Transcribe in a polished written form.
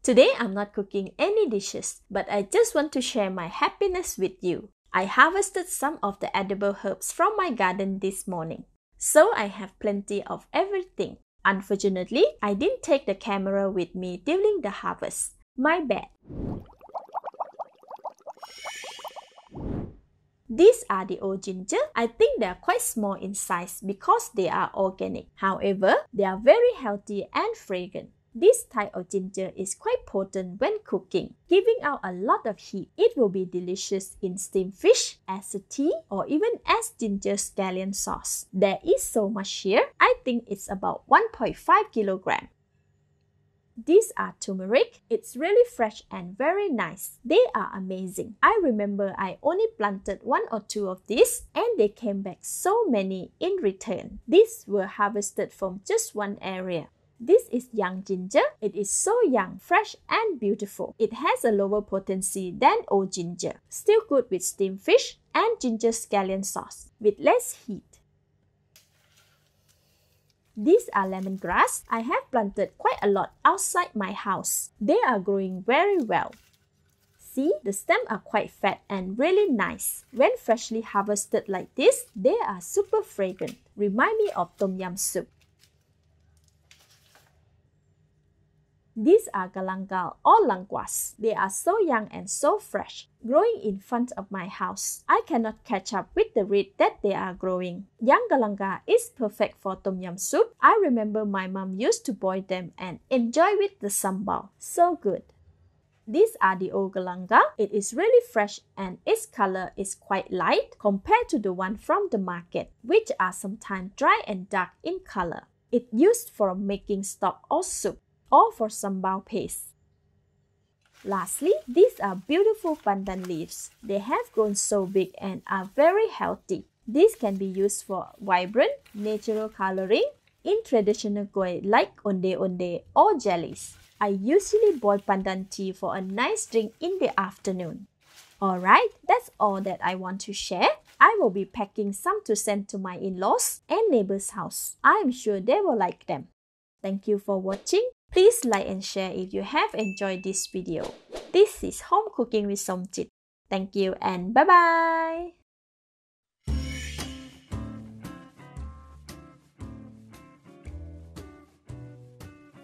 Today I'm not cooking any dishes, but I just want to share my happiness with you. I harvested some of the edible herbs from my garden this morning. So I have plenty of everything. Unfortunately, I didn't take the camera with me during the harvest. My bad. These are the old ginger. I think they are quite small in size because they are organic. However, they are very healthy and fragrant. This type of ginger is quite potent when cooking, giving out a lot of heat. It will be delicious in steamed fish, as a tea, or even as ginger scallion sauce. There is so much here. I think it's about 1.5 kilogram. These are turmeric. It's really fresh and very nice. They are amazing. I remember I only planted 1 or 2 of these and they came back so many in return. These were harvested from just one area. This is young ginger. It is so young, fresh and beautiful. It has a lower potency than old ginger. Still good with steamed fish and ginger scallion sauce with less heat. These are lemongrass. I have planted quite a lot outside my house. They are growing very well. See, the stems are quite fat and really nice. When freshly harvested like this, they are super fragrant. Remind me of tom yum soup. These are galangal or languas. They are so young and so fresh, growing in front of my house. I cannot catch up with the rate that they are growing. Young galangal is perfect for tom yum soup. I remember my mom used to boil them and enjoy with the sambal. So good. These are the old galangal. It is really fresh and its color is quite light compared to the one from the market, which are sometimes dry and dark in color. It's used for making stock or soup, or for sambal paste. Lastly, these are beautiful pandan leaves. They have grown so big and are very healthy. These can be used for vibrant, natural coloring in traditional kueh like onde-onde or jellies. I usually boil pandan tea for a nice drink in the afternoon. Alright, that's all that I want to share. I will be packing some to send to my in-laws and neighbor's house. I am sure they will like them. Thank you for watching. Please like and share if you have enjoyed this video. This is Home Cooking with Somjit. Thank you and bye-bye!